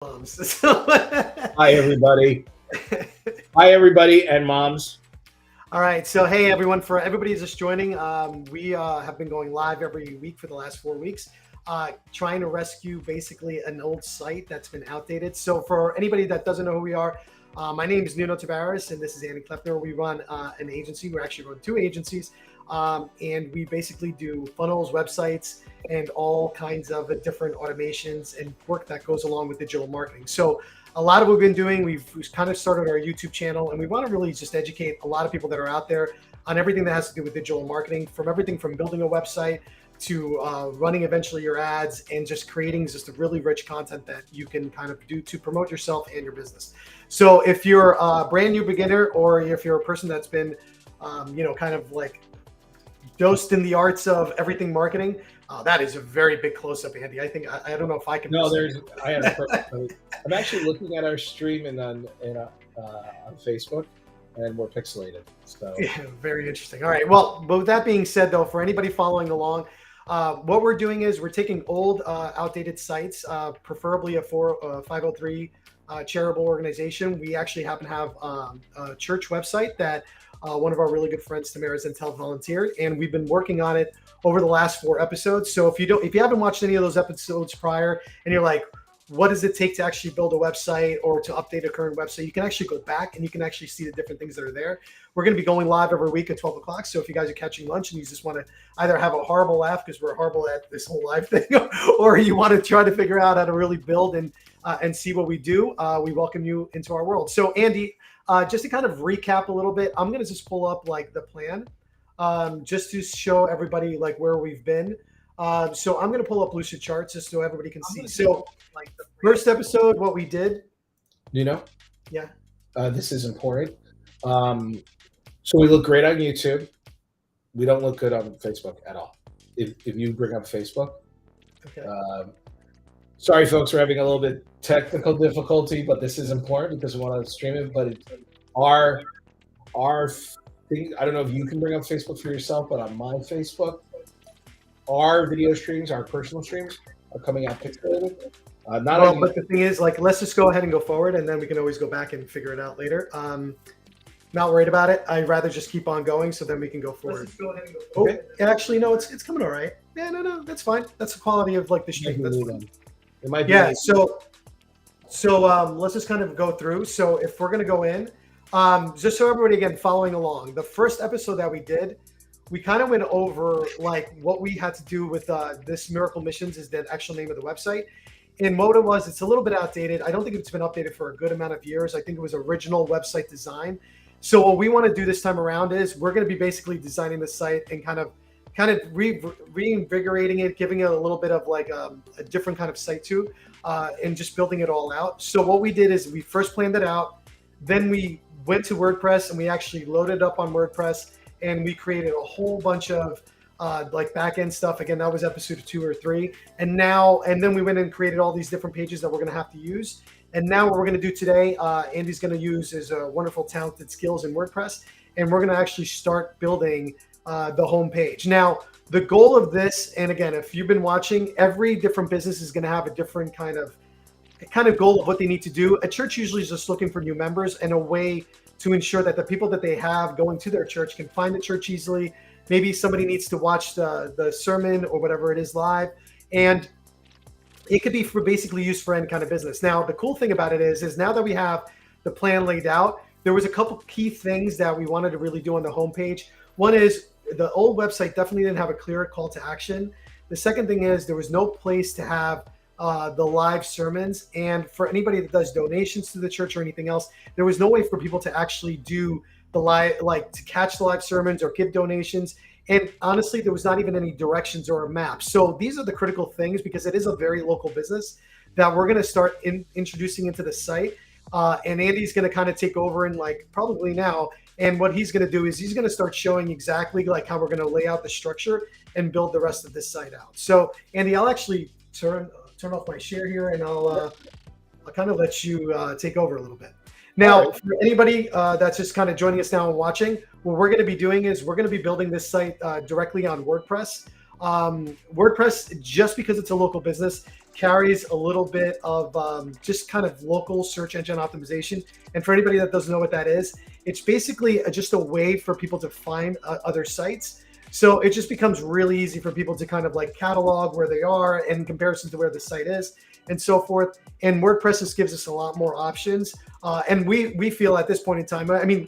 moms. Hi, everybody. Hi, everybody, and moms. All right. So, hey, everyone, for everybody who's just joining, we have been going live every week for the last 4 weeks, trying to rescue basically an old site that's been outdated. So, for anybody that doesn't know who we are, my name is Nuno Tavares, and this is Andy Kleffner. We run an agency. We actually run two agencies, and we basically do funnels, websites, and all kinds of different automations and work that goes along with digital marketing. So, a lot of what we've been doing, we've kind of started our YouTube channel, and we want to really just educate a lot of people that are out there on everything that has to do with digital marketing, from everything from building a website to running eventually your ads and just creating just a really rich content that you can kind of do to promote yourself and your business. So if you're a brand new beginner, or if you're a person that's been, kind of like dosed in the arts of everything marketing, that is a very big close-up, Andy. I think I don't know if I can. No, I have a perfect. I'm actually looking at our stream on Facebook, and we're pixelated. So yeah, very interesting. All right. Well, but with that being said, though, for anybody following along, what we're doing is we're taking old, outdated sites, preferably a 503 charitable organization. We actually happen to have a church website that one of our really good friends, Tamara Zentel, volunteered, and we've been working on it over the last 4 episodes. So if you haven't watched any of those episodes prior, and you're like, what does it take to actually build a website or to update a current website, you can actually go back and you can actually see the different things that are there. We're going to be going live every week at 12 o'clock. So if you guys are catching lunch and you just want to either have a horrible laugh because we're horrible at this whole live thing, or you want to try to figure out how to really build and see what we do, we welcome you into our world. So Andy, just to kind of recap a little bit, I'm going to just pull up like the plan, just to show everybody like where we've been. So I'm going to pull up Lucid Charts just so everybody can see. So like the first episode, what we did. Yeah. This is important. So we look great on YouTube. We don't look good on Facebook at all. If you bring up Facebook. Okay. Sorry, folks, we're having a little bit technical difficulty, but this is important because we want to stream it. But our thing, I don't know if you can bring up Facebook for yourself, but on my Facebook, our video streams, our personal streams, are coming out pixelated. But the thing is, like, let's just go ahead and go forward, and then we can always go back and figure it out later. Not worried about it. I'd rather just keep on going, so then we can go forward. Let's just go ahead and go forward. Okay. Actually, no, it's coming all right. Yeah, no, that's fine. That's the quality of like the stream. That's fine. It might be. Yeah. So let's just kind of go through. So if we're gonna go in, just so everybody again following along, the first episode that we did, we kind of went over like what we had to do with this Miracle Missions is the actual name of the website. And what it was, it's a little bit outdated. I don't think it's been updated for a good amount of years. I think it was original website design. So what we want to do this time around is we're going to be basically designing the site and kind of reinvigorating it, giving it a little bit of like a different kind of site too, and just building it all out. So what we did is we first planned it out. Then we went to WordPress and we actually loaded up on WordPress and we created a whole bunch of like back-end stuff. Again, that was episode 2 or 3. And then we went and created all these different pages that we're going to have to use. And now what we're going to do today, Andy's going to use his wonderful talented skills in WordPress. And we're going to actually start building the home page. Now, the goal of this, and again, if you've been watching, every different business is going to have a different kind of goal of what they need to do. A church usually is just looking for new members and a way to ensure that the people that they have going to their church can find the church easily. Maybe somebody needs to watch the sermon or whatever it is live. And it could be for basically used for any kind of business. Now, the cool thing about it is now that we have the plan laid out, there was a couple key things that we wanted to really do on the homepage. One is the old website definitely didn't have a clear call to action. The second thing is there was no place to have the live sermons. And for anybody that does donations to the church or anything else, there was no way for people to actually do the live, like to catch the live sermons or give donations. And honestly, there was not even any directions or a map. So these are the critical things because it is a very local business that we're going to start introducing into the site. And Andy's going to kind of take over in like probably now. And what he's going to do is he's going to start showing exactly like how we're going to lay out the structure and build the rest of this site out. So Andy, I'll actually turn off my share here and I'll kind of let you take over a little bit. Now, for anybody that's just kind of joining us now and watching, what we're going to be doing is we're going to be building this site directly on WordPress. WordPress, just because it's a local business, carries a little bit of just kind of local search engine optimization. And for anybody that doesn't know what that is, it's basically just a way for people to find other sites. So it just becomes really easy for people to kind of like catalog where they are in comparison to where the site is and so forth. And WordPress just gives us a lot more options. And we feel at this point in time, I mean,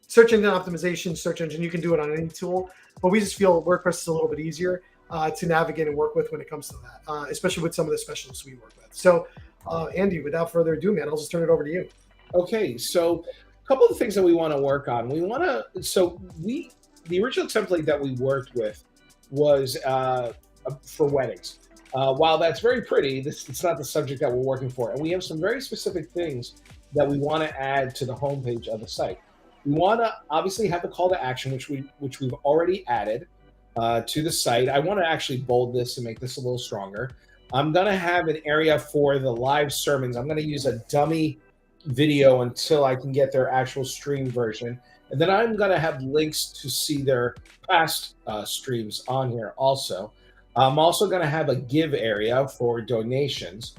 search engine optimization, search engine, you can do it on any tool, but we just feel WordPress is a little bit easier to navigate and work with when it comes to that, especially with some of the specialists we work with. So, Andy, without further ado, man, I'll just turn it over to you. Okay, so a couple of things that we want to work on. The original template that we worked with was for weddings. While that's very pretty, it's not the subject that we're working for. And we have some very specific things that we want to add to the homepage of the site. We want to obviously have the call to action, which we've already added to the site. I want to actually bold this and make this a little stronger. I'm going to have an area for the live sermons. I'm going to use a dummy video until I can get their actual stream version. And then I'm going to have links to see their past streams on here also. I'm also going to have a give area for donations,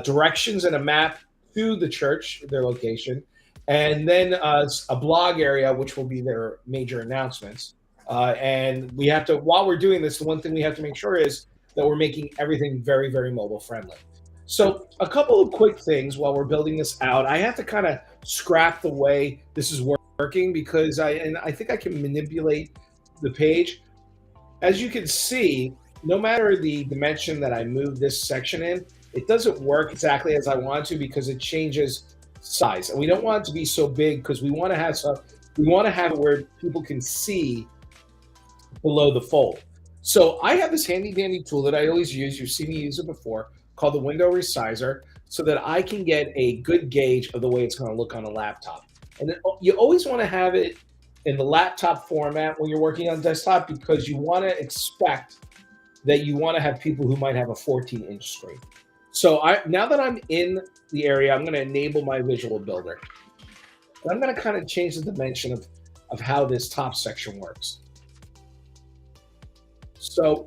directions and a map to the church, their location, and then a blog area, which will be their major announcements. And we have to, while we're doing this, the one thing we have to make sure is that we're making everything very, very mobile friendly. So a couple of quick things while we're building this out. I have to kind of scrap the way this is working because I think I can manipulate the page. As you can see, no matter the dimension that I move this section in, it doesn't work exactly as I want to because it changes size. And we don't want it to be so big because we want to have it where people can see below the fold. So I have this handy dandy tool that I always use. You've seen me use it before, called the window resizer, so that I can get a good gauge of the way it's going to look on a laptop. And you always want to have it in the laptop format when you're working on desktop because you want to expect that you want to have people who might have a 14-inch screen. So now that I'm in the area, I'm going to enable my visual builder. And I'm going to kind of change the dimension of how this top section works. So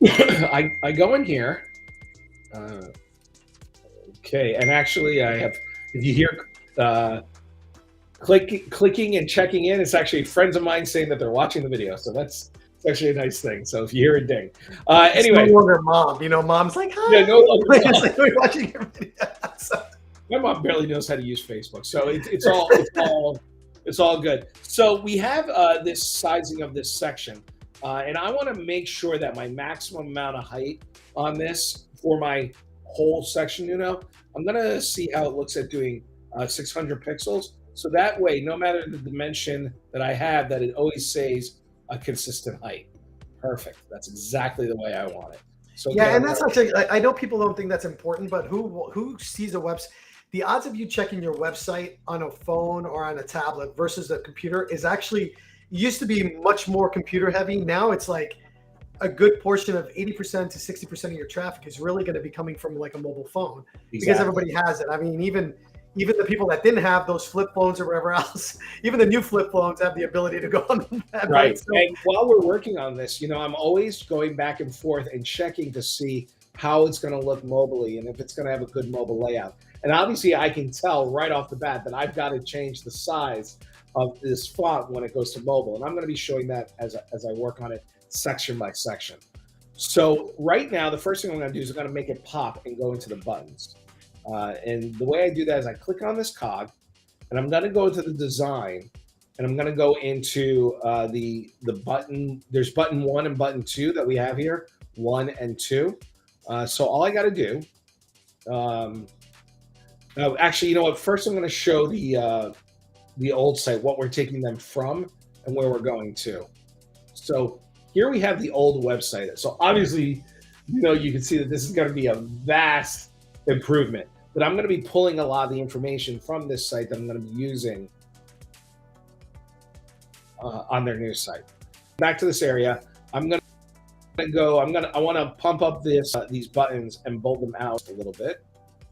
I go in here. Okay, and actually I have, if you hear clicking and checking in, it's actually friends of mine saying that they're watching the video. So it's actually a nice thing. So if you hear a ding. Anyway. It's no longer mom. You know, mom's like, hi. Yeah, no longer mom. It's like we're watching your video. So. My mom barely knows how to use Facebook. So it's all good. So we have this sizing of this section. And I want to make sure that my maximum amount of height on this for my whole section, I'm going to see how it looks at doing 600 pixels. So that way, no matter the dimension that I have, that it always stays a consistent height. Perfect. That's exactly the way I want it. So yeah, and that's actually, I know people don't think that's important, but who sees a website? The odds of you checking your website on a phone or on a tablet versus a computer is actually, used to be much more computer heavy. Now it's like a good portion of 80% to 60% of your traffic is really going to be coming from like a mobile phone because everybody has it. I mean, even the people that didn't have those flip phones or wherever else, even the new flip phones have the ability to go on that. Right. So, and while we're working on this, I'm always going back and forth and checking to see how it's going to look mobily and if it's going to have a good mobile layout. And obviously I can tell right off the bat that I've got to change the size of this font when it goes to mobile. And I'm going to be showing that as I work on it section by section. So right now, the first thing I'm going to do is I'm going to make it pop and go into the buttons. And the way I do that is I click on this cog and I'm going to go to the design and I'm going to go into the button. There's button 1 and button 2 that we have here, 1 and 2. So all I got to do, actually, you know what? First, I'm going to show the old site, what we're taking them from and where we're going to. So here we have the old website. So obviously, you can see that this is going to be a vast improvement. But I'm going to be pulling a lot of the information from this site that I'm going to be using on their new site. Back to this area, I want to pump up these buttons and bold them out a little bit.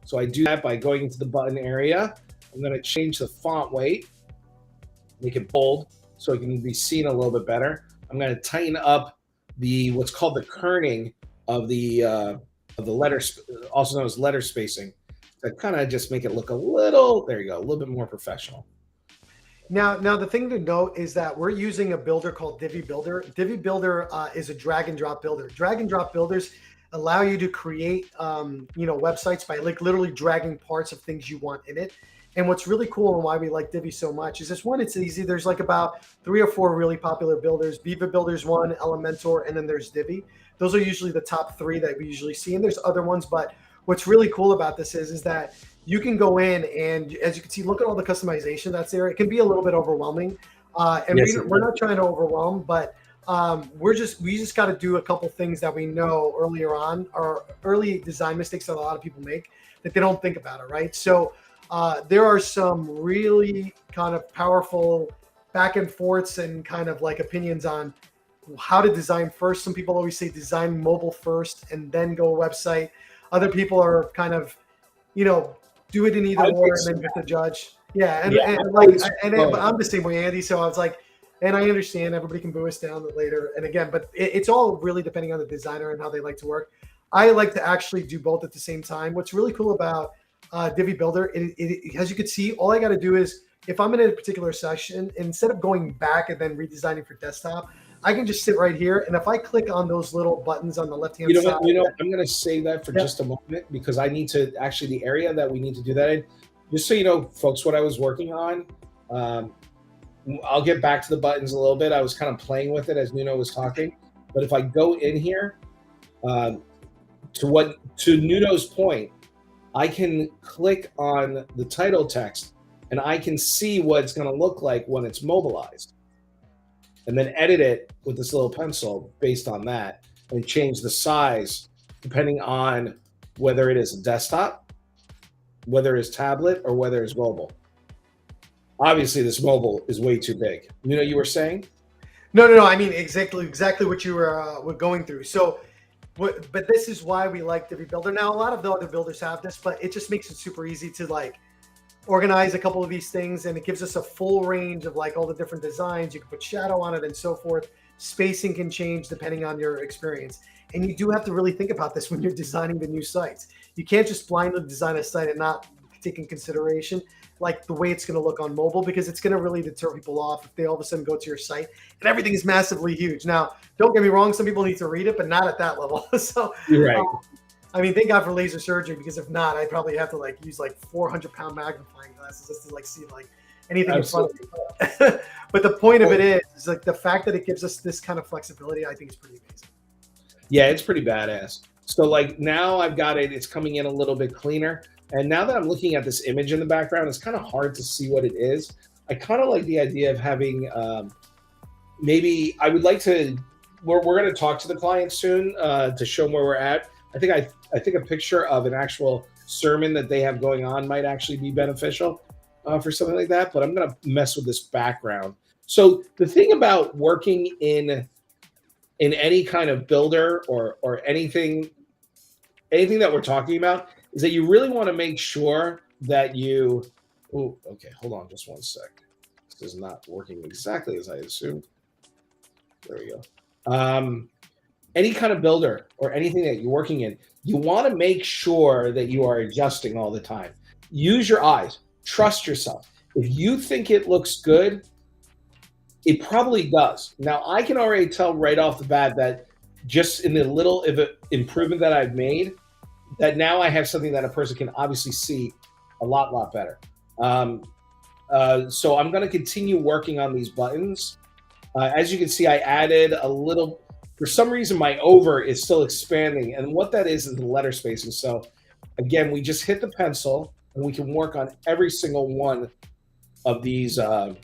So I do that by going into the button area. I'm going to change the font weight, make it bold so it can be seen a little bit better. I'm going to tighten up what's called the kerning of the the letter, also known as letter spacing, to kind of just make it look a little, there you go, a little bit more professional. Now the thing to note is that we're using a builder called Divi Builder. Divi Builder is a drag and drop builder. Drag and drop builders allow you to create, websites by like literally dragging parts of things you want in it. And what's really cool and why we like Divi so much is this one, it's easy. There's like about 3 or 4 really popular builders. Viva Builder's one, Elementor, and then there's Divi. Those are usually the top 3 that we usually see. And there's other ones, but what's really cool about this is that you can go in and, as you can see, look at all the customization that's there. It can be a little bit overwhelming. Yes, We're not trying to overwhelm, but we just got to do a couple things that we know earlier on, or early design mistakes that a lot of people make that they don't think about it, right? So there are some really kind of powerful back and forths and kind of like opinions on how to design first. Some people always say design mobile first and then go a website. Other people are kind of, do it in either or and then get the judge. Yeah, but I'm the same way, Andy. So I was like, and I understand everybody can boo us down later. And again, but it's all really depending on the designer and how they like to work. I like to actually do both at the same time. What's really cool about Divi Builder, as you can see, all I got to do is, if I'm in a particular session, instead of going back and then redesigning for desktop, I can just sit right here. And if I click on those little buttons on the left-hand side. I'm going to save that for just a moment, because I need to actually, the area that we need to do that in, just so you know, folks, what I was working on, I'll get back to the buttons a little bit. I was kind of playing with it as Nuno was talking. But if I go in here, to Nuno's point, I can click on the title text and I can see what it's going to look like when it's mobilized, and then edit it with this little pencil based on that, and change the size depending on whether it is a desktop, whether it's tablet, or whether it's mobile. Obviously, this mobile is way too big. You were saying? No. I mean, exactly what you were going through. So, but this is why we like Divi Builder. Now, a lot of the other builders have this, but it just makes it super easy to like organize a couple of these things, and it gives us a full range of like all the different designs. You can put shadow on it and so forth. Spacing can change depending on your experience. And you do have to really think about this when you're designing the new sites. You can't just blindly design a site and not take in consideration like the way it's going to look on mobile, because it's going to really deter people off if they all of a sudden go to your site and everything is massively huge. Now, don't get me wrong, some people need to read it, but not at that level. So you're right. I mean, thank God for laser surgery, because if not, I'd probably have to like use like 400-pound magnifying glasses just to like see like anything Absolutely. in front of me. But the point of it is like the fact that it gives us this kind of flexibility, I think is pretty amazing. Yeah, it's pretty badass. So like now I've got it, it's coming in a little bit cleaner. And now that I'm looking at this image in the background, it's kind of hard to see what it is. I kind of like the idea of having, maybe I would like to, we're going to talk to the client soon to show them where we're at. I think a picture of an actual sermon that they have going on might actually be beneficial for something like that, but I'm going to mess with this background. So the thing about working in any kind of builder or anything that we're talking about is that you really want to make sure that you, okay, hold on just one sec. This is not working exactly as I assumed. There we go. Any kind of builder or anything that you're working in, you want to make sure that you are adjusting all the time. Use your eyes. Trust yourself. If you think it looks good, it probably does. Now, I can already tell right off the bat that just in the little improvement that I've made, that now I have something that a person can obviously see a lot better. So I'm going to continue working on these buttons. As you can see, I added a little, for some reason, my over is still expanding. And what that is the letter spacing. So again, we just hit the pencil and we can work on every single one of these elements.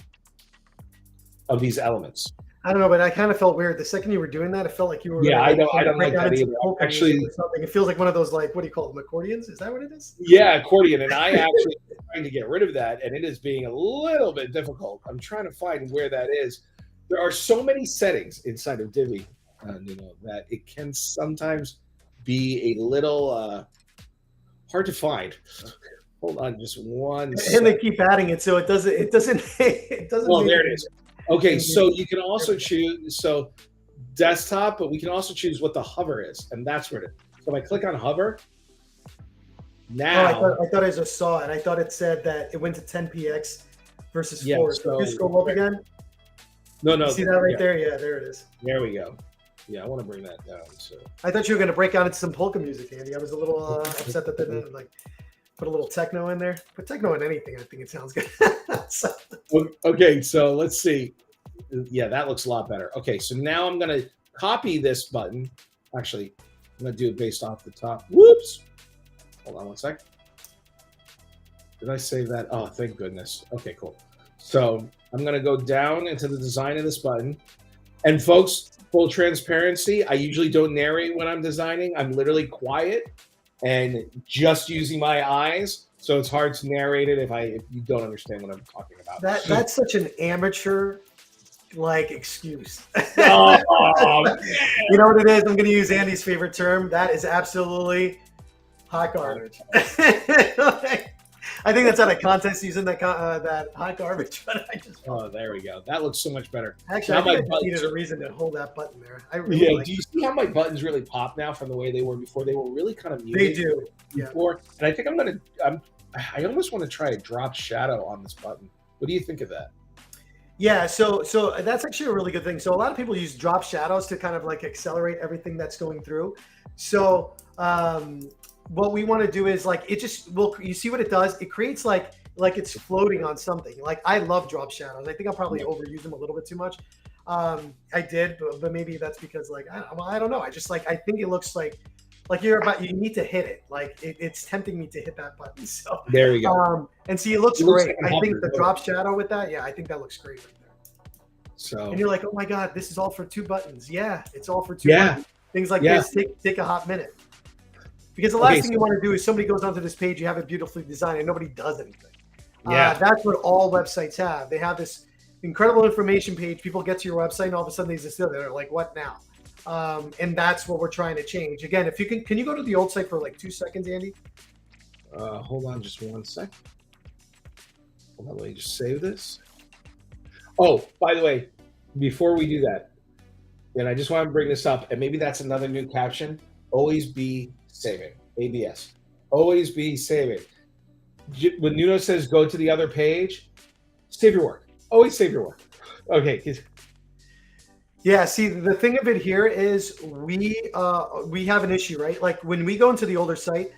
I don't know, but I kind of felt weird. The second you were doing that, it felt like you were. Yeah, I don't like that either. Actually, it feels like one of those, like, what do you call them, accordions? Is that what it is? Yeah, accordion. And I actually am trying to get rid of that, and it is being a little bit difficult. I'm trying to find where that is. There are so many settings inside of Divi, that it can sometimes be a little hard to find. Hold on, just one second. And they keep adding it, so it doesn't. Well, there it is. Okay, so you can also choose desktop, but we can also choose what the hover is, and that's where it is. So if I click on hover, Oh, now, I thought I just saw it. I thought it said that it went to 10px versus yeah, 4. So if you so, scroll up again, no, you see that right yeah, there? Yeah, there it is. there we go. Yeah, I want to bring that down. So I thought you were going to break out into some polka music, Andy. I was a little upset that they didn't like put a little techno in there. Put techno in anything. I think it sounds good. So- okay, so let's see. Yeah, that looks a lot better. Okay, so now I'm going to copy this button. Actually, I'm going to do it based off the top. Whoops. Hold on one sec. Did I save that? Oh, thank goodness. Okay, cool. So I'm going to go down into the design of this button. And folks, full transparency, I usually don't narrate when I'm designing. I'm literally quiet and just using my eyes. So it's hard to narrate it if you don't understand what I'm talking about. that's such an amateur like excuse. Oh, You know what it is? I'm going to use Andy's favorite term. That is absolutely hot garbage. I think that's out of context using that hot garbage. But I just oh, there we go. That looks so much better. actually Now I my think I just needed buttons- a reason to hold that button there. I really Yeah, like do you see how my buttons really pop now from the way they were before? They were really kind of muted. they do. Yeah. Before, and I think I almost want to try a drop shadow on this button. What do you think of that? Yeah, so that's actually a really good thing. So a lot of people use drop shadows to kind of like accelerate everything that's going through. So what we want to do is like it just will. You see what it does? It creates like it's floating on something. Like I love drop shadows. I think I'll probably overuse them a little bit too much. I did, but maybe that's because like I don't know. I just like I think it looks like you need to hit it. Like it's tempting me to hit that button. So There we go. and see, it looks It looks great. like a I think hover, the drop shadow with that, yeah, I think that looks great right there. So And you're like, oh my God, this is all for 2 buttons. Yeah, it's all for 2 Yeah. buttons. Things like Yeah. this take a hot minute. Because the last Okay, thing so- you want to do is somebody goes onto this page, you have it beautifully designed, and nobody does anything. Yeah. That's what all websites have. They have this incredible information page. People get to your website, and all of a sudden they just sit there like, what now? And that's what we're trying to change. Again, if you can you go to the old site for like 2 seconds, Andy? Hold on just one sec. Hold on, let me just save this. Oh, by the way, before we do that, and I just want to bring this up, and maybe that's another new caption, always be saving, ABS. Always be saving. When Nuno says go to the other page, save your work. Always save your work. Okay. Yeah, see, the thing of it here is we have an issue, right? Like when we go into the older site,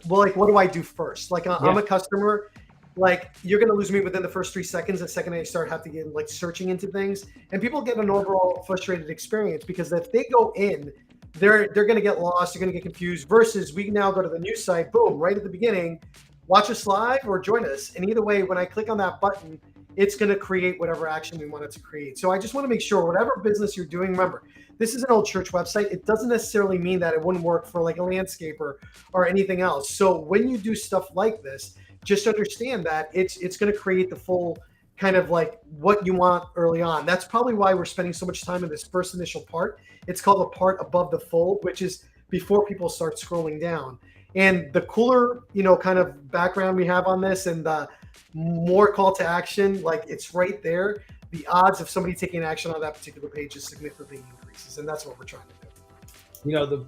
well, like what do I do first? Like I'm a customer, like you're gonna lose me within the first 3 seconds. The second I start have to get like searching into things, and people get an overall frustrated experience because if they go in, they're gonna get lost, they're gonna get confused. Versus we can now go to the new site, boom, right at the beginning, watch us live or join us, and either way, when I click on that button, it's going to create whatever action we want it to create. So I just want to make sure whatever business you're doing, remember, this is an old church website. It doesn't necessarily mean that it wouldn't work for like a landscaper or anything else. So when you do stuff like this, just understand that it's going to create the full kind of like what you want early on. That's probably why we're spending so much time in this first initial part. It's called the part above the fold, which is before people start scrolling down. And the cooler, kind of background we have on this and the more call to action, like it's right there. The odds of somebody taking action on that particular page is significantly increases. And that's what we're trying to do.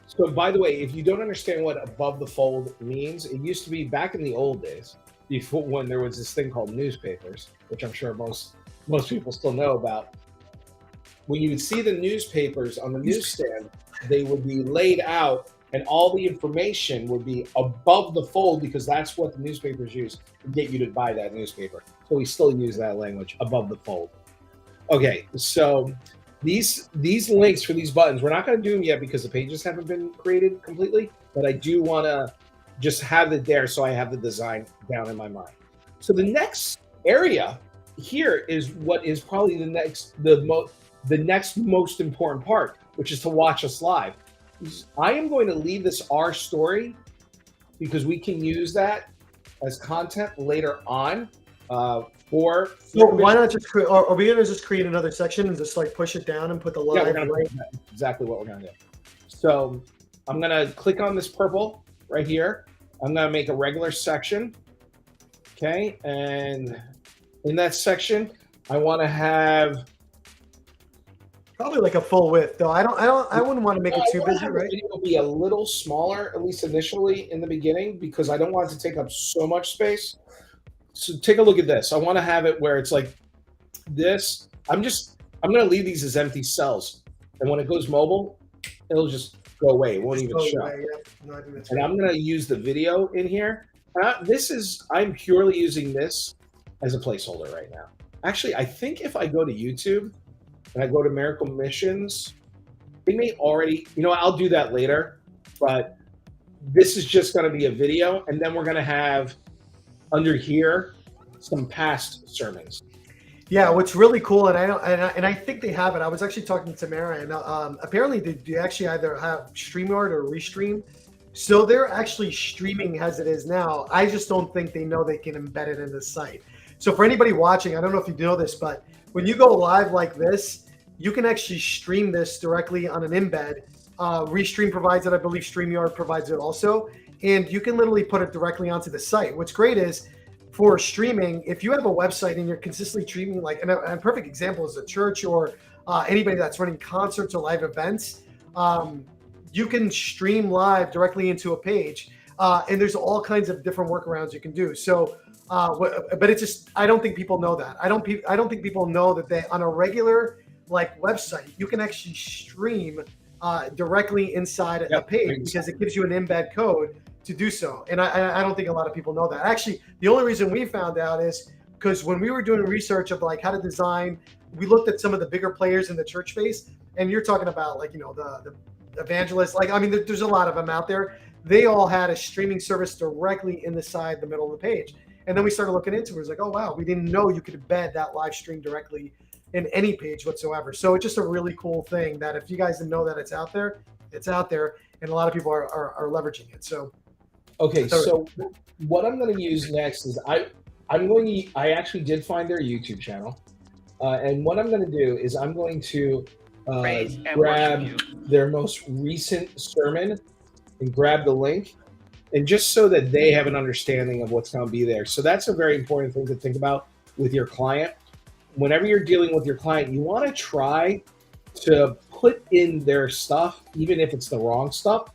So by the way, if you don't understand what above the fold means, it used to be back in the old days, before when there was this thing called newspapers, which I'm sure most people still know about. When you would see the newspapers on the newsstand, they would be laid out and all the information would be above the fold because that's what the newspapers use to get you to buy that newspaper. So we still use that language, above the fold. Okay, so these links for these buttons, we're not going to do them yet because the pages haven't been created completely, but I do want to just have it there so I have the design down in my mind. So the next area here is what is probably the next most important part, which is to watch us live. I am going to leave this our story because we can use that as content later on for. So why not just create? Are we gonna just create another section and just like push it down and put the live? Yeah, exactly what we're gonna do. So I'm gonna click on this purple right here. I'm gonna make a regular section. Okay, and in that section, I want to have Probably like a full width though. I wouldn't want to make No, it I too want to busy, have the right? video be a little smaller, at least initially in the beginning, because I don't want it to take up so much space. So take a look at this. I want to have it where it's like this. I'm going to leave these as empty cells. And when it goes mobile, it'll just go away. It won't Just even go show. away. Yeah. No, I think that's And great. I'm going to use the video in here. I'm purely using this as a placeholder right now. Actually, I think if I go to YouTube and I go to Miracle Missions, they may already, I'll do that later, but this is just going to be a video. And then we're going to have under here some past sermons. Yeah, what's really cool, and I think they have it. I was actually talking to Tamara, and apparently they actually either have StreamYard or Restream, so they're actually streaming as it is now. I just don't think they know they can embed it in the site. So for anybody watching, I don't know if you know this, but when you go live like this, you can actually stream this directly on an embed. Restream provides it, I believe StreamYard provides it also, and you can literally put it directly onto the site. What's great is, for streaming, if you have a website and you're consistently streaming, like, and a perfect example is a church or anybody that's running concerts or live events, you can stream live directly into a page, and there's all kinds of different workarounds you can do. So, but it's just, I don't think people know that. I don't think people know that they, on a regular like website, you can actually stream directly inside a page because it gives you an embed code to do so. And I don't think a lot of people know that. Actually, the only reason we found out is because when we were doing research of like how to design, we looked at some of the bigger players in the church space, and you're talking about like, the evangelists, like, I mean, there's a lot of them out there. They all had a streaming service directly in the middle of the page. And then we started looking into it. It was like, oh, wow, we didn't know you could embed that live stream directly in any page whatsoever. So it's just a really cool thing that if you guys didn't know that it's out there, and a lot of people are leveraging it. So okay, so what I'm going to use next is I actually did find their YouTube channel, and what I'm going to do is I'm going to grab their most recent sermon and grab the link, and just so that they have an understanding of what's going to be there. So that's a very important thing to think about with your client. Whenever you're dealing with your client, you want to try to put in their stuff, even if it's the wrong stuff,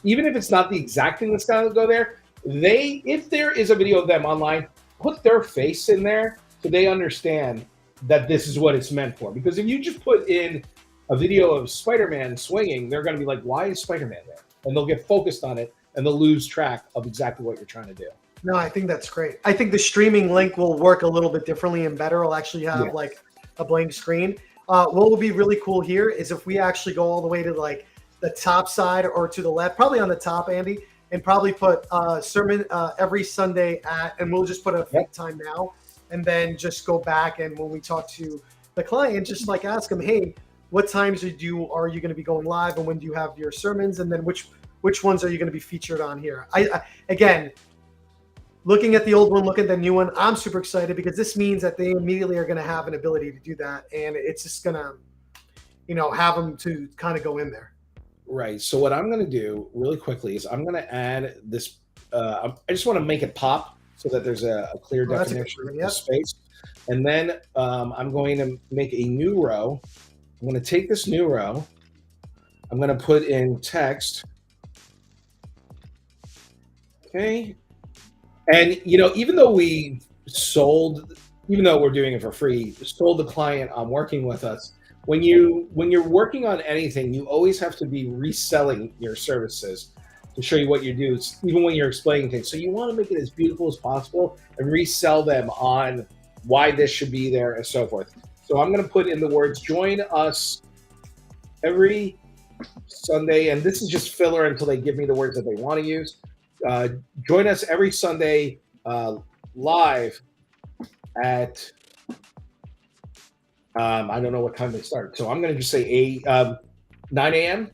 even if it's not the exact thing that's going to go there. If there is a video of them online, put their face in there so they understand that this is what it's meant for. Because if you just put in a video of Spider-Man swinging, they're going to be like, why is Spider-Man there? And they'll get focused on it and they'll lose track of exactly what you're trying to do. No, I think that's great. I think the streaming link will work a little bit differently and better. It'll actually have like a blank screen. What will be really cool here is if we actually go all the way to like the top side or to the left, probably on the top, Andy, and probably put sermon every Sunday and we'll just put a fake time now, and then just go back, and when we talk to the client, just like ask them, hey, what times are you going to be going live, and when do you have your sermons, and then which ones are you going to be featured on here? I again, looking at the old one, looking at the new one, I'm super excited because this means that they immediately are going to have an ability to do that, and it's just going to, have them to kind of go in there. Right. So what I'm going to do really quickly is I'm going to add this. I just want to make it pop so that there's a clear definition of the space. And then I'm going to make a new row. I'm going to take this new row. I'm going to put in text. Okay. And, even though we're doing it for free, sold the client on working with us, when you're working on anything, you always have to be reselling your services to show you what you do, even when you're explaining things. So you want to make it as beautiful as possible and resell them on why this should be there and so forth. So I'm going to put in the words, join us every Sunday, and this is just filler until they give me the words that they want to use. Join us every Sunday live at I don't know what time they start, so I'm going to just say 9 a.m.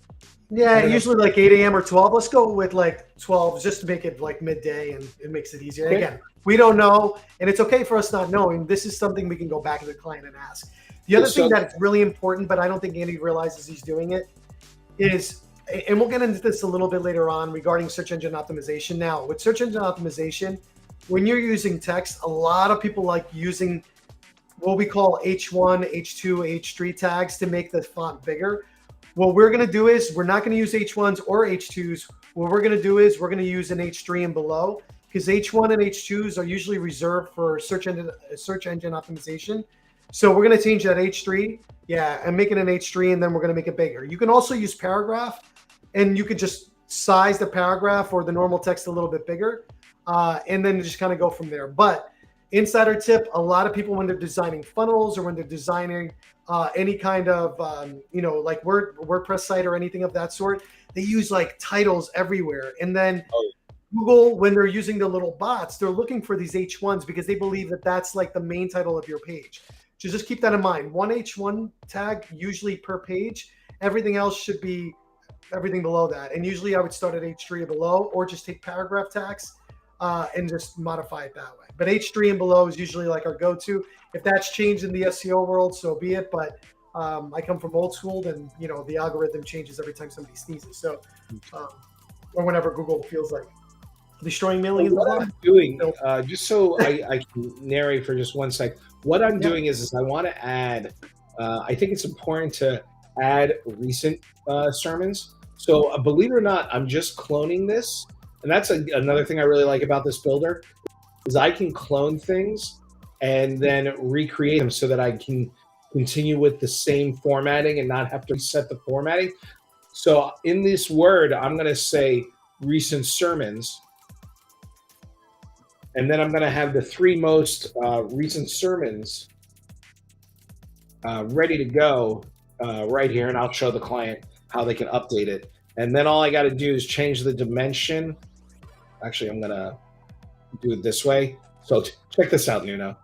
Yeah, usually like 8 a.m. or 12. Let's go with like 12 just to make it like midday, and it makes it easier. Okay. Again, we don't know, and it's okay for us not knowing. This is something we can go back to the client and ask. The other thing that's really important, but I don't think Andy realizes he's doing it, is, and we'll get into this a little bit later on regarding search engine optimization. Now, with search engine optimization, when you're using text, a lot of people like using what we call H1, H2, H3 tags to make the font bigger. What we're going to do is we're not going to use H1s or H2s. What we're going to do is we're going to use an H3 and below, because H1 and H2s are usually reserved for search engine optimization. So we're going to change that H3, and make it an H3, and then we're going to make it bigger. You can also use paragraph, and you could just size the paragraph or the normal text a little bit bigger, and then just kind of go from there. But insider tip, a lot of people, when they're designing funnels or when they're designing any kind of, like WordPress site or anything of that sort, they use like titles everywhere. And then Google, when they're using the little bots, they're looking for these H1s because they believe that that's like the main title of your page. So just keep that in mind. One H1 tag usually per page. Everything else should be everything below that. And usually I would start at H3 or below, or just take paragraph tags and just modify it that way. But H3 and below is usually like our go-to. If that's changed in the SEO world, so be it. But I come from old school, and the algorithm changes every time somebody sneezes. So, or whenever Google feels like destroying millions. What I'm doing, just so I can narrate for just one sec, what I'm doing is I want to add, I think it's important to add recent sermons. So believe it or not, I'm just cloning this. And that's another thing I really like about this builder, is I can clone things and then recreate them so that I can continue with the same formatting and not have to reset the formatting. So in this word, I'm going to say recent sermons. And then I'm going to have the 3 most recent sermons ready to go right here. And I'll show the client how they can update it. And then all I got to do is change the dimension. Actually, I'm going to do it this way. So check this out, Nuno.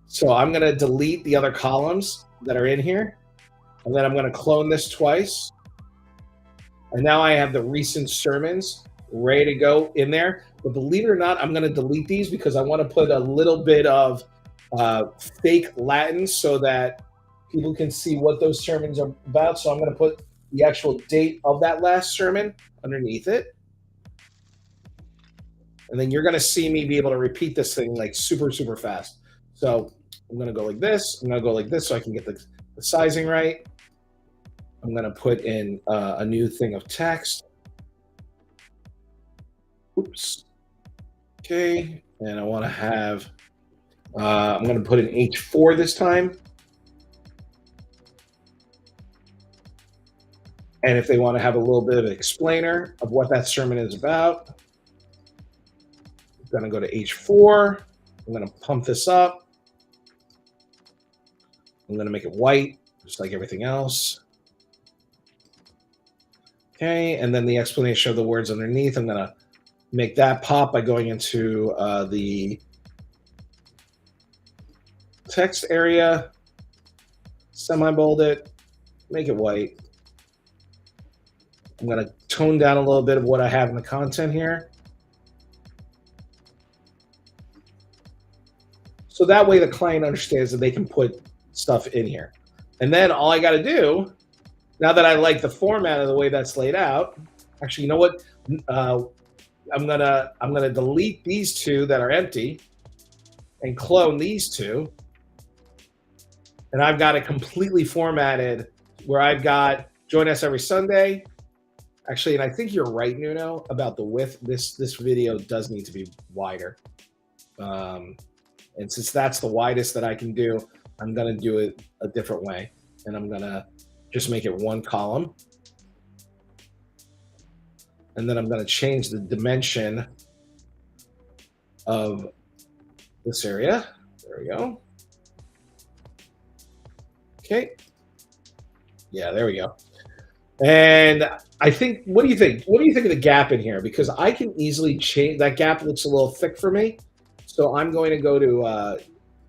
So I'm going to delete the other columns that are in here. And then I'm going to clone this twice. And now I have the recent sermons ready to go in there. But believe it or not, I'm going to delete these because I want to put a little bit of fake Latin so that people can see what those sermons are about. So I'm going to put the actual date of that last sermon underneath it. And then you're going to see me be able to repeat this thing like super, super fast. So I'm going to go like this. I'm going to go like this so I can get the sizing right. I'm going to put in a new thing of text. Oops. Okay. And I want to have, I'm going to put in H4 this time. And if they want to have a little bit of an explainer of what that sermon is about, I'm going to go to H4. I'm going to pump this up. I'm going to make it white, just like everything else. Okay, and then the explanation of the words underneath, I'm going to make that pop by going into the text area, semi-bold it, make it white. I'm going to tone down a little bit of what I have in the content here. So that way the client understands that they can put stuff in here. And then all I got to do, now that I like the format of the way that's laid out, actually, you know what? I'm gonna delete these 2 that are empty and clone these 2. And I've got it completely formatted where I've got join us every Sunday. Actually, and I think you're right, Nuno, about the width. This video does need to be wider. And since that's the widest that I can do, I'm gonna do it a different way. And I'm gonna just make it 1 column. And then I'm going to change the dimension of this area. There we go. Okay. Yeah, there we go. And I think, what do you think? What do you think of the gap in here? Because I can easily change, that gap looks a little thick for me. So I'm going to go to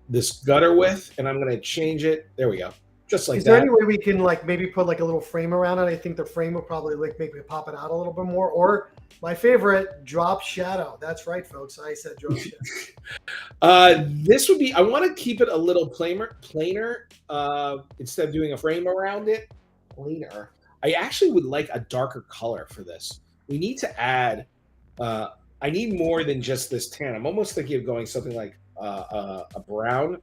this gutter width and I'm going to change it. There we go. Just like that. Is there any way we can like maybe put like a little frame around it? I think the frame will probably like make me pop it out a little bit more. Or my favorite, drop shadow. That's right, folks. I said drop shadow. This would be, I want to keep it a little plainer instead of doing a frame around it. Plainer. I actually would like a darker color for this. We need to add, I need more than just this tan. I'm almost thinking of going something like a brown.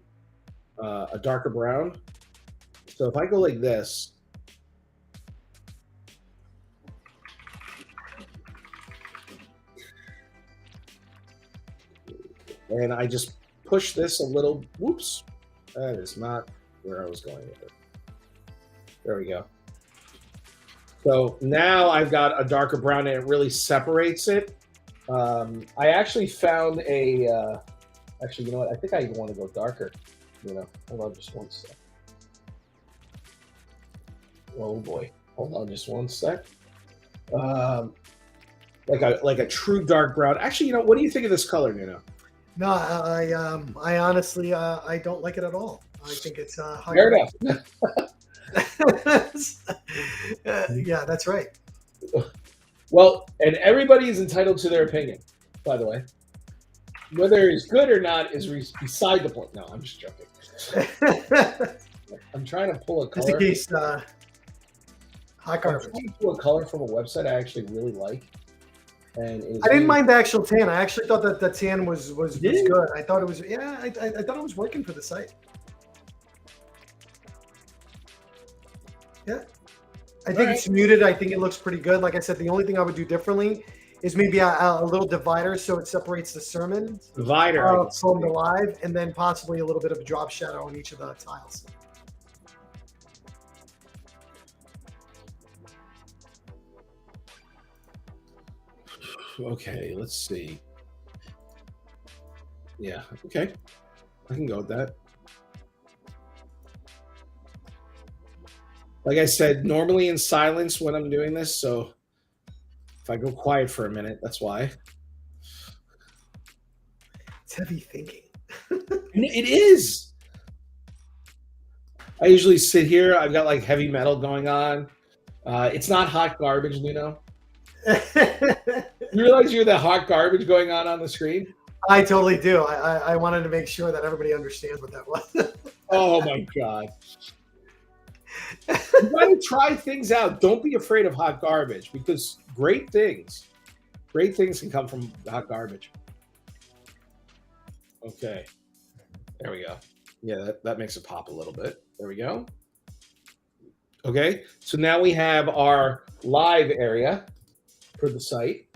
a darker brown. So if I go like this, and I just push this a little, whoops, that is not where I was going with it. There we go. So now I've got a darker brown and it really separates it. I actually found a, actually, you know what? I think I even want to go darker. You know, hold on just one sec. Oh boy, hold on just one sec. Like a true dark brown. Actually, you know, what do you think of this color, Nuno? No, I honestly, I don't like it at all. I think it's Fair enough. Yeah, that's right. Well, and everybody is entitled to their opinion, by the way. Whether it's good or not is beside the point. No, I'm just joking. I'm trying to pull a color. Just in case, hot garbage. I'm trying to pull a color from a website I actually really like. And I didn't mind the actual tan. I actually thought that the tan was good. I thought it was, yeah, I thought it was working for the site. Yeah. I think it's muted. I think it looks pretty good. Like I said, the only thing I would do differently is maybe a little divider so it separates the sermon from the live, and then possibly a little bit of a drop shadow on each of the tiles. Okay, let's see. Yeah, okay. I can go with that. Like I said, normally in silence when I'm doing this, so if I go quiet for a minute, that's why. It's heavy thinking. It is. I usually sit here. I've got like heavy metal going on. It's not hot garbage, you know. You realize you're the hot garbage going on the screen? I totally do. I wanted to make sure that everybody understands what that was. Oh my God. You gotta try things out. Don't be afraid of hot garbage, because great things can come from hot garbage. Okay. There we go. Yeah, that makes it pop a little bit. There we go. Okay, so now we have our live area for the site.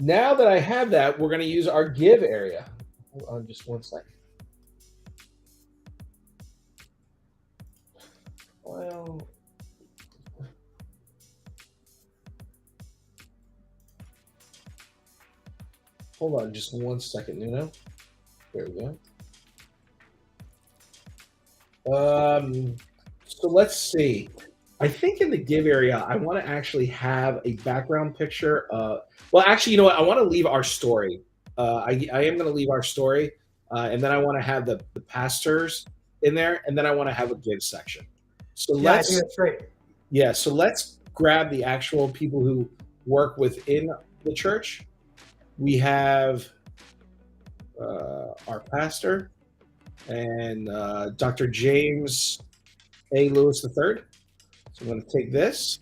Now that I have that, we're going to use our give area. Hold on just one second. Well, hold on just one second, Nuno. There we go. So let's see. I think in the give area, I want to actually have a background picture. Well, actually, you know what? I want to leave our story. I am going to leave our story, and then I want to have the pastors in there, and then I want to have a give section. So yeah, I think that's great. Yeah, so let's grab the actual people who work within the church. We have our pastor and Dr. James A. Lewis III. So I'm going to take this.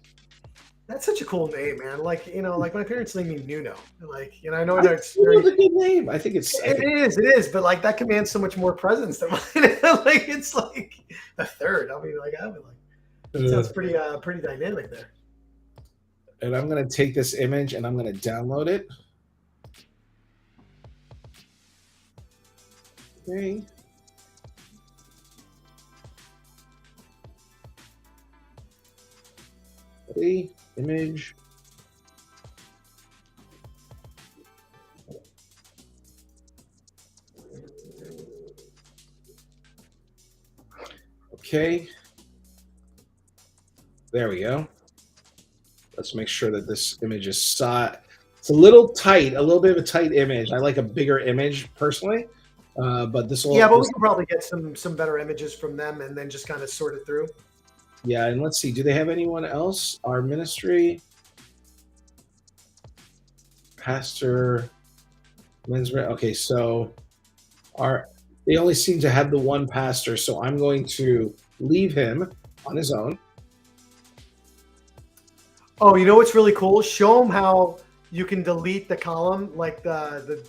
That's such a cool name, man. Like, you know, like my parents named me Nuno. Like, you know, I know It's a good name. I think it's. It is, but like that commands so much more presence than mine. Like, it's like a third. I mean, like, it sounds pretty dynamic there. And I'm going to take this image and I'm going to download it. Okay. Ready? Image. Okay. There we go. Let's make sure that this image is it's a little tight, a little bit of a tight image. I like a bigger image personally, but this will. Yeah, but we can probably get some better images from them and then just kind of sort it through. Yeah, and let's see. Do they have anyone else? Our ministry, pastor, men's. Okay, so they only seem to have the one pastor, so I'm going to leave him on his own. Oh, you know what's really cool? Show them how you can delete the column, like the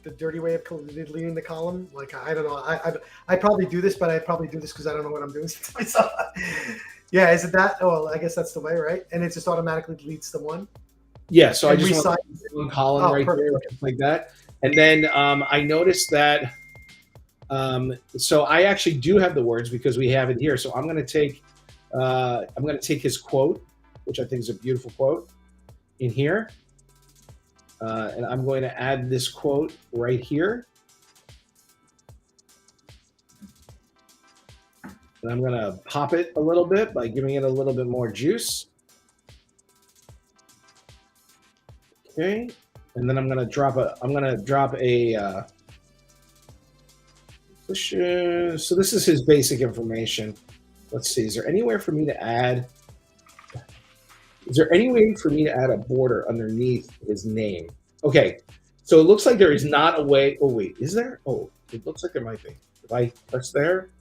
the dirty way of deleting the column. Like, I don't know. I probably do this, but I probably do this because I don't know what I'm doing to myself. Yeah, is it that? Oh, I guess that's the way, right? And it just automatically deletes the one. Yeah, so I And just want one column right there, like that. And then I noticed that, so I actually do have the words because we have it here. So I'm going to take his quote, which I think is a beautiful quote, in here. And I'm going to add this quote right here. And I'm going to pop it a little bit by giving it a little bit more juice. Okay. And then I'm going to drop a so this is his basic information. Let's see. Is there anywhere for me to add? Is there any way for me to add a border underneath his name? Okay. So it looks like there is not a way. Oh, wait. Is there? Oh, it looks like there might be. If I touch there,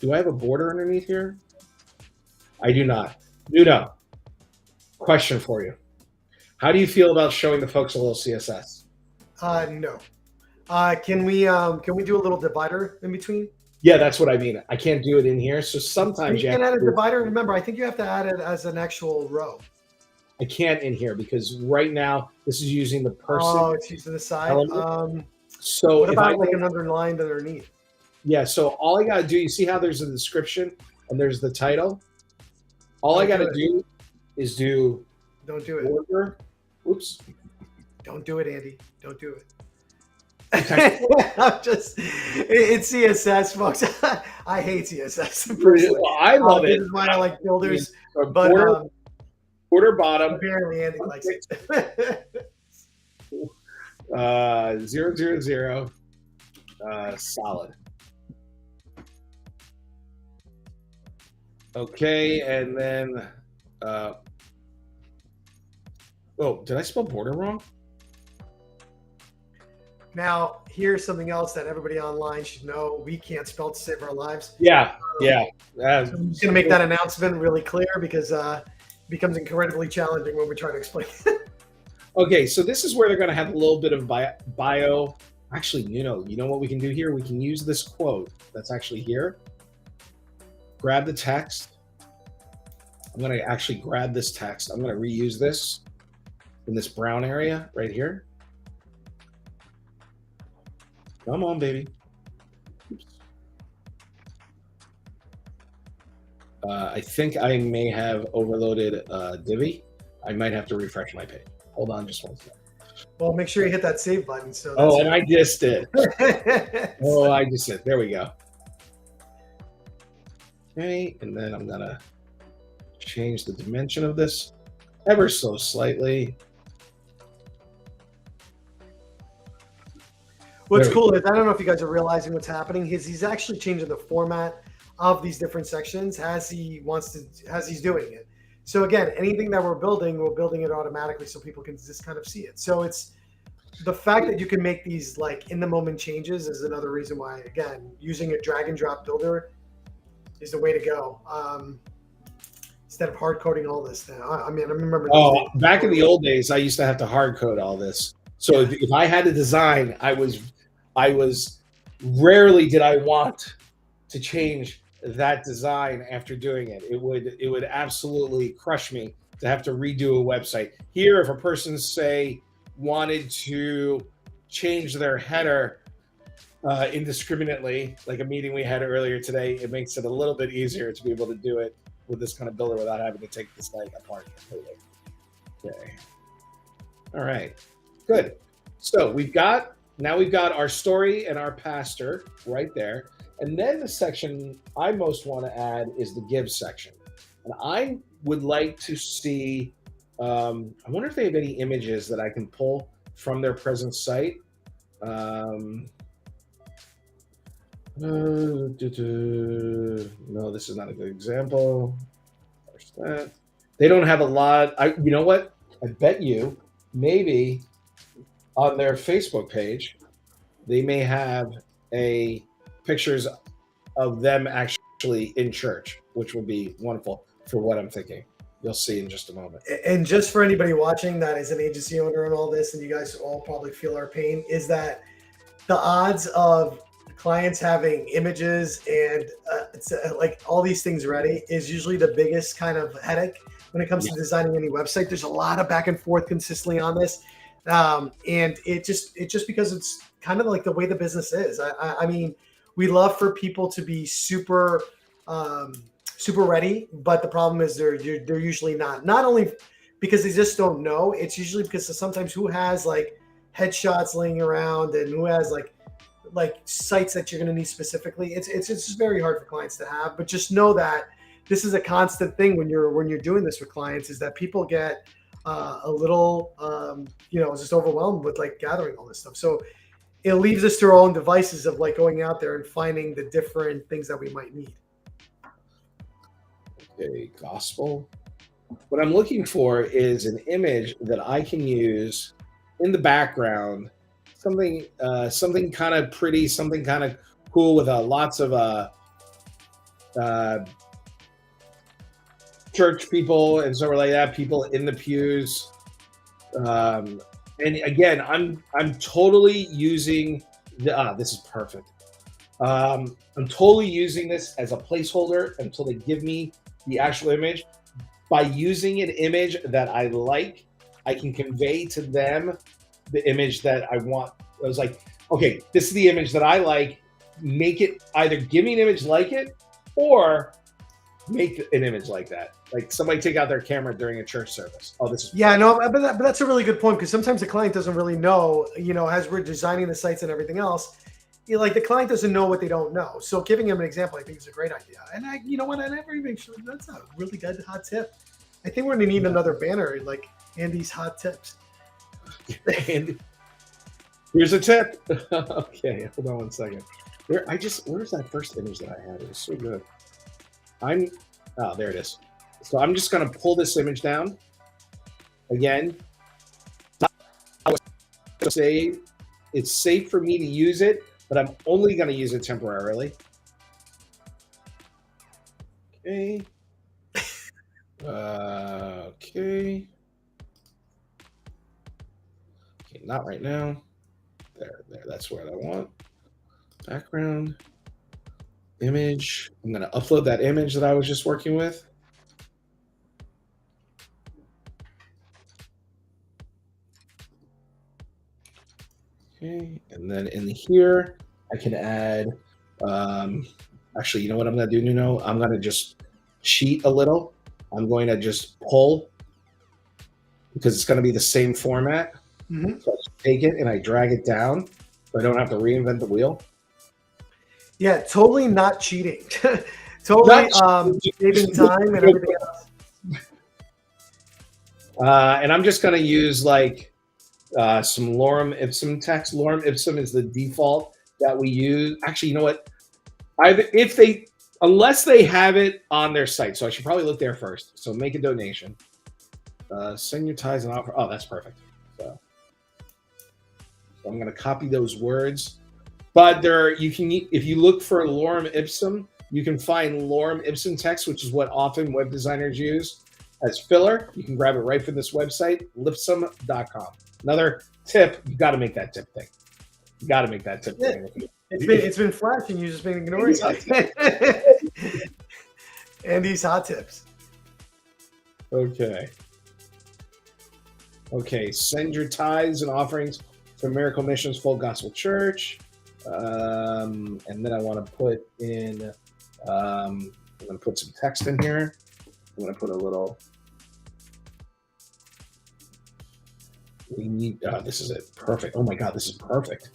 do I have a border underneath here? I do not. Nuno, question for you. How do you feel about showing the folks a little CSS? No. Can we do a little divider in between? Yeah, that's what I mean. I can't do it in here, so sometimes you can add a divider. Remember, I think you have to add it as an actual row. I can't in here because right now this is using the person. Oh, it's using the side. So what about like an underlined underneath? Yeah. So all I gotta do, you see how there's a description and there's the title. All I gotta do is do. Don't do it. Order. Oops. Don't do it, Andy. Don't do it. Okay. It's CSS, folks. I hate CSS. Well, I love it. This is why I like builders. I mean, but border bottom. Apparently, Andy likes it. 000 solid. Okay, and then oh, did I spell border wrong? Now, here's something else that everybody online should know. We can't spell to save our lives. Yeah, yeah. So I'm just going to make that announcement really clear because it becomes incredibly challenging when we try to explain it. Okay, so this is where they're going to have a little bit of bio. Actually, you know what we can do here? We can use this quote that's actually here. Grab the text. I'm going to actually grab this text. I'm going to reuse this in this brown area right here. Come on, baby. Oops. I think I may have overloaded Divi. I might have to refresh my page. Hold on just one second. Well, make sure you hit that save button. So and I just did. I just did. There we go. Okay, and then I'm gonna change the dimension of this ever so slightly. What's cool is I don't know if you guys are realizing what's happening. He's actually changing the format of these different sections as he's doing it. So again, anything that we're building it automatically so people can just kind of see it. So it's the fact that you can make these like in the moment changes is another reason why, again, using a drag and drop builder is the way to go. Instead of hard coding all this now. I mean, I remember. Oh, back in the old days, I used to have to hard code all this. So if I had to design, I was rarely did I want to change that design after doing it. It would absolutely crush me to have to redo a website. Here, if a person say wanted to change their header indiscriminately, like a meeting we had earlier today, it makes it a little bit easier to be able to do it with this kind of builder without having to take this thing apart completely. Okay. All right. Good. So we've got our story and our pastor right there. And then the section I most want to add is the give section. And I would like to see, I wonder if they have any images that I can pull from their present site. No, this is not a good example. They don't have a lot. You know what? I bet you maybe on their Facebook page, they may have pictures of them actually in church, which would be wonderful for what I'm thinking. You'll see in just a moment. And just for anybody watching that is an agency owner and all this, and you guys all probably feel our pain, is that the odds of clients having images and like all these things ready is usually the biggest kind of headache when it comes to designing any website. There's a lot of back and forth consistently on this, and it just because it's kind of like the way the business is. I mean, we love for people to be super super ready, but the problem is they're usually not. Not only because they just don't know, it's usually because sometimes who has like headshots laying around and who has like sites that you're going to need specifically. It's just very hard for clients to have. But just know that this is a constant thing when you're doing this with clients, is that people get a little just overwhelmed with like gathering all this stuff. So it leaves us to our own devices of like going out there and finding the different things that we might need. Okay, gospel. What I'm looking for is an image that I can use in the background, something kind of pretty, something kind of cool with lots of church people and sort of like that, people in the pews. And again, I'm totally using this is perfect. I'm totally using this as a placeholder until they give me the actual image. By using an image that I like, I can convey to them the image that I want. I was like, okay, this is the image that I like. Make it, either give me an image like it or make an image like that. Like somebody take out their camera during a church service. Oh, this is but that's a really good point, because sometimes the client doesn't really know, as we're designing the sites and everything else, like the client doesn't know what they don't know. So giving them an example, I think, is a great idea. And I never even sure that's a really good hot tip. I think we're gonna need another banner like Andy's hot tips. And here's a tip. Okay, hold on one second. Where's that first image that I had? It was so good. There it is. So I'm just gonna pull this image down. Again, it's safe for me to use it, but I'm only gonna use it temporarily. Okay. Okay. Okay, not right now. There, that's what I want. Background, image. I'm gonna upload that image that I was just working with. Okay, and then in here, I can add, actually, you know what I'm gonna do, Nuno? I'm gonna just cheat a little. I'm going to just pull, because it's gonna be the same format. Mm-hmm. So I just take it and I drag it down, so I don't have to reinvent the wheel. Yeah, totally not cheating. Totally saving time and everything else. And I'm just gonna use like some lorem ipsum text. Lorem ipsum is the default that we use. Actually, you know what? Unless they have it on their site, so I should probably look there first. So make a donation. Send your ties and offer. Oh, that's perfect. So I'm going to copy those words. But if you look for lorem ipsum, you can find lorem ipsum text, which is what often web designers use as filler. You can grab it right from this website, lipsum.com. Another tip, you got to make that tip thing. You got to make that tip thing. It's been flashing. You've just been ignoring it. Andy's hot tips. Okay. Okay. Send your tithes and offerings to Miracle Missions Full Gospel Church. And then I want to put in, I'm going to put some text in here. I'm going to put a little. This is it. Perfect. Oh my God, this is perfect.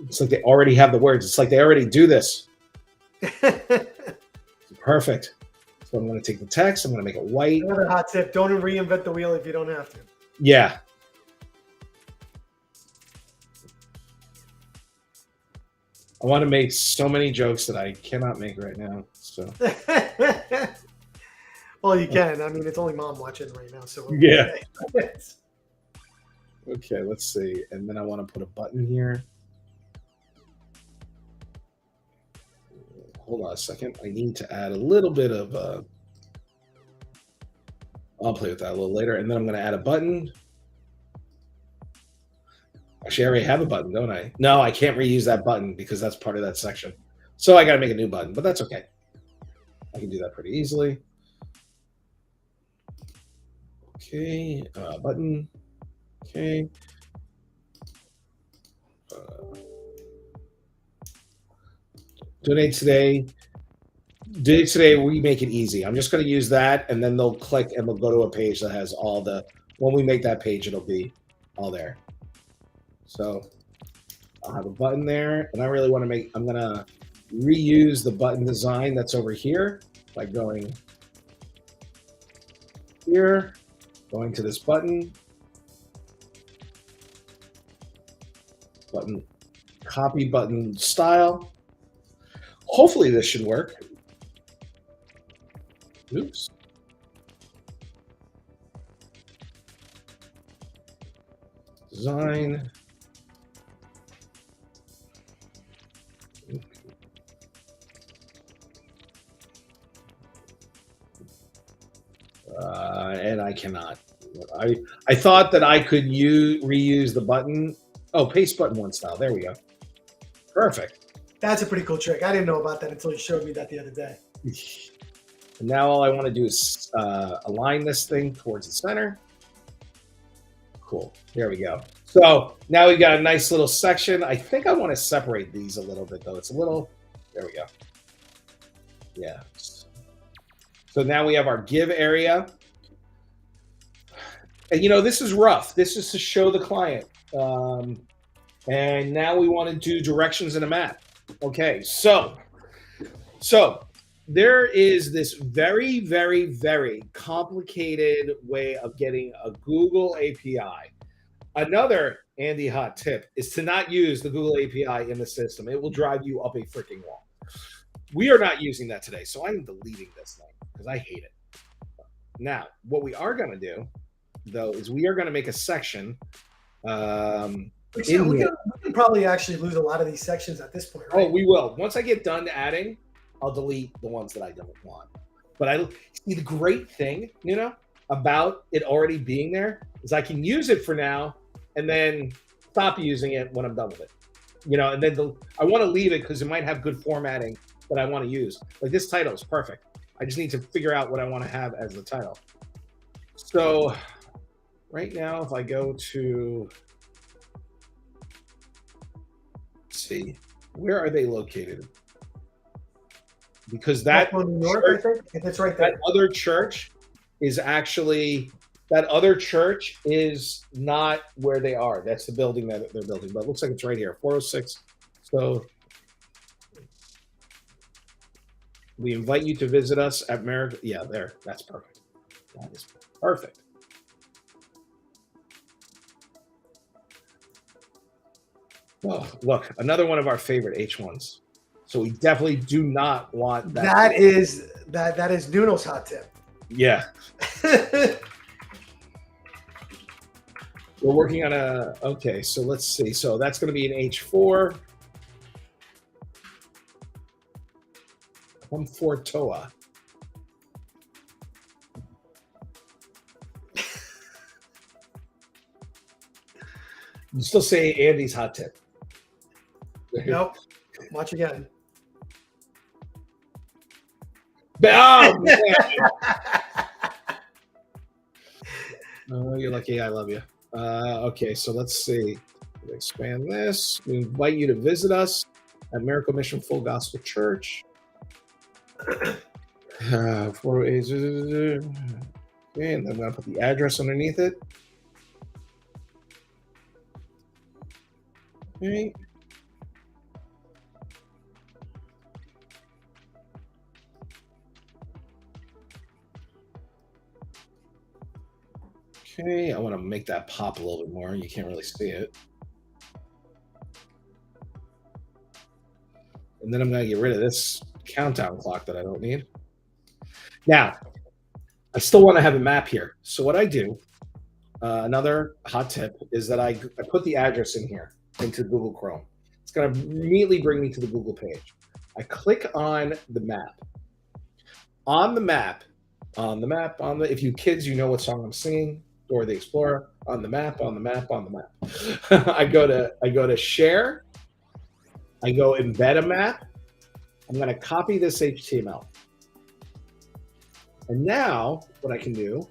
It's like they already have the words. It's like they already do this. Perfect. So I'm going to take the text. I'm going to make it white. Another hot tip: don't reinvent the wheel if you don't have to. Yeah. I want to make so many jokes that I cannot make right now. So. Well, you can. I mean, it's only mom watching right now, so yeah. Okay, let's see. And then I want to put a button here. Hold on a second. I need to add a little bit of, I'll play with that a little later. And then I'm going to add a button. Actually, I already have a button, don't I? No, I can't reuse that button because that's part of that section. So I got to make a new button, but that's okay. I can do that pretty easily. Okay, button. Okay. Donate today. Donate today, we make it easy. I'm just going to use that, and then they'll click and they'll go to a page that has all the, when we make that page, it'll be all there. So I'll have a button there, and I really want to make, I'm going to reuse the button design that's over here by going here, going to this button, copy button style. Hopefully this should work. Oops. Design. And I cannot. I thought that I could reuse the button. Oh, paste button one style. There we go. Perfect. That's a pretty cool trick. I didn't know about that until you showed me that the other day. And now all I want to do is align this thing towards the center. Cool. There we go. So now we've got a nice little section. I think I want to separate these a little bit, though. It's a little, there we go. Yeah. So now we have our give area. And, you know, this is rough. This is to show the client. And now we want to do directions in a map. Okay, so there is this very, very, very complicated way of getting a Google API. Another Andy hot tip is to not use the Google API in the system. It will drive you up a freaking wall. We are not using that today, so I'm deleting this thing because I hate it. Now, what we are going to do, though, is we are going to make a section. We can probably actually lose a lot of these sections at this point, right? Oh, we will. Once I get done adding, I'll delete the ones that I don't want. But I see the great thing, you know, about it already being there is I can use it for now and then stop using it when I'm done with it. You know, and then I want to leave it because it might have good formatting that I want to use. Like this title is perfect. I just need to figure out what I want to have as the title. So right now, if I go to, let's see, where are they located? Because that New York, I think it's right there. That other church is actually, that other church is not where they are. That's the building that they're building, but it looks like it's right here, 406. So we invite you to visit us at America. Yeah, there. That's perfect. That is perfect. Oh, look, another one of our favorite H1s. So we definitely do not want that. That is Nuno's hot tip. Yeah. We're working on a, okay, so let's see. So that's going to be an H4. Toa. You still say Andy's hot tip. Nope. Watch again. Oh, man. Oh, you're lucky. I love you. Okay, so let's see. Expand this. We invite you to visit us at Miracle Mission Full Gospel Church. 408. Okay, and then I'm going to put the address underneath it. Okay. Okay, I want to make that pop a little bit more. You can't really see it. And then I'm going to get rid of this countdown clock that I don't need. Now, I still want to have a map here. So what I do, another hot tip, is that I put the address in here into Google Chrome. It's going to immediately bring me to the Google page. I click on the map. On the map, if you kids, you know what song I'm singing. Door of the Explorer, on the map, on the map, on the map. I go to share. I go embed a map. I'm going to copy this HTML. And now what I can do,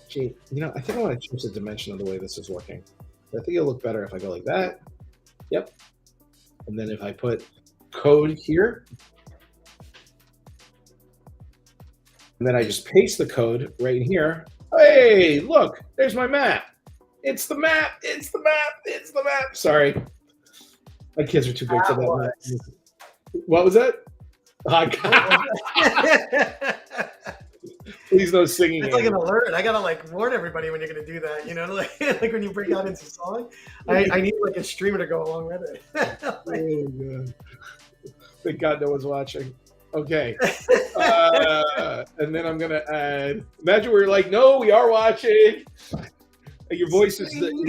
gee, I think I want to change the dimension of the way this is working. I think it'll look better if I go like that. Yep. And then if I put code here, and then I just paste the code right here. Hey, look, there's my map. It's the map. It's the map. It's the map. Sorry. My kids are too big for that. What was that? Oh, please no singing. It's like an alert. I gotta warn everybody when you're gonna do that. Like when you break out into song. I need like a streamer to go along with it. Oh, God. Thank God no one's watching. Okay. And then I'm gonna add. Imagine we're like, no, we are watching. Your voice is. And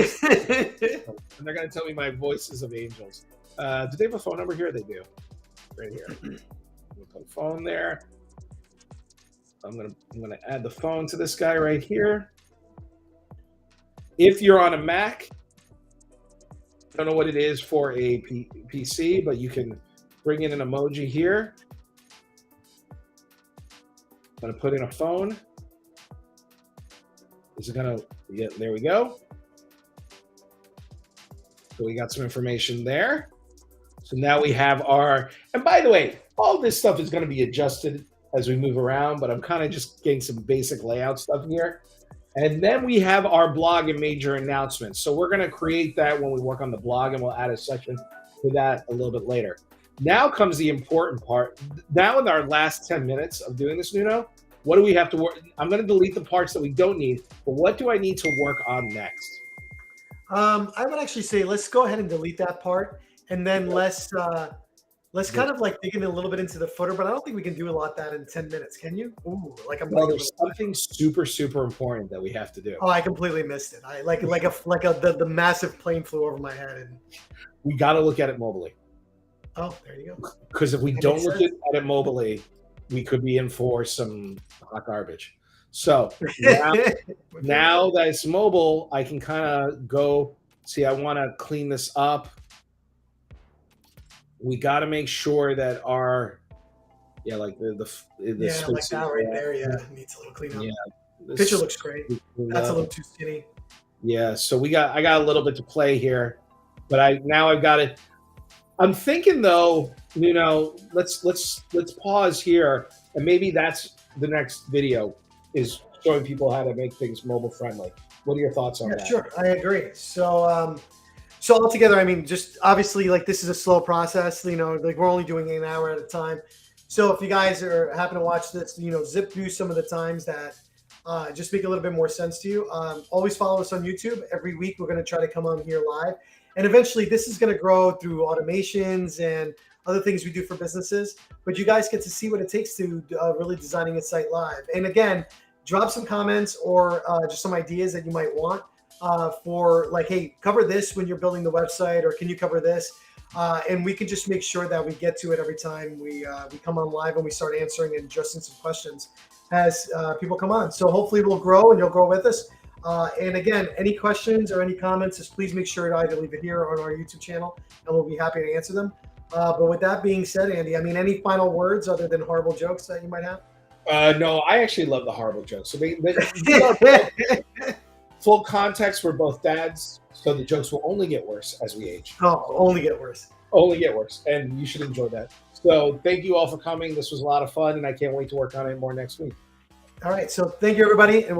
they're gonna tell me my voice is of angels. Do they have a phone number here? They do. Right here. I'm gonna put a phone there. I'm gonna add the phone to this guy right here. If you're on a Mac, I don't know what it is for a PC, but you can bring in an emoji here. I'm gonna put in a phone. Is it gonna? Yeah, there we go. So we got some information there. So now we have our, and by the way, all this stuff is going to be adjusted as we move around, but I'm kind of just getting some basic layout stuff here. And then we have our blog and major announcements. So we're going to create that when we work on the blog, and we'll add a section for that a little bit later. Now comes the important part. Now in our last 10 minutes of doing this, Nuno, what do we have to work? I'm going to delete the parts that we don't need, but what do I need to work on next? I would actually say let's go ahead and delete that part. And then let's kind of dig in a little bit into the footer, but I don't think we can do a lot of that in 10 minutes. Can you? Ooh, there's something super, super important that we have to do. Oh, I completely missed it. I the massive plane flew over my head, and we got to look at it mobily. Oh, there you go. Because if we don't look at it mobily, we could be in for some hot garbage. So now that it's mobile, I can kind of go see. I want to clean this up. We got to make sure that our, like like that right there, needs a little cleanup. Yeah, picture looks great. That's a little too skinny. Yeah, so I got a little bit to play here, but I've got it. I'm thinking though, let's pause here, and maybe that's the next video is showing people how to make things mobile friendly. What are your thoughts on that? Yeah, sure, I agree. So altogether, I mean, just obviously, this is a slow process. We're only doing an hour at a time. So if you guys happen to watch this, zip through some of the times that just make a little bit more sense to you. Always follow us on YouTube. Every week, we're going to try to come on here live. And eventually, this is going to grow through automations and other things we do for businesses. But you guys get to see what it takes to really designing a site live. And again, drop some comments or just some ideas that you might want. For hey, cover this when you're building the website, or can you cover this? And we can just make sure that we get to it every time we come on live and we start answering and addressing some questions as people come on. So hopefully we'll grow and you'll grow with us. And again, any questions or any comments, just please make sure to either leave it here on our YouTube channel, and we'll be happy to answer them. But with that being said, Andy, I mean, any final words other than horrible jokes that you might have? No, I actually love the horrible jokes. So they full context, we're both dads, so the jokes will only get worse as we age. Oh, only get worse. Only get worse, and you should enjoy that. So thank you all for coming. This was a lot of fun, and I can't wait to work on it more next week. All right, so thank you, everybody. And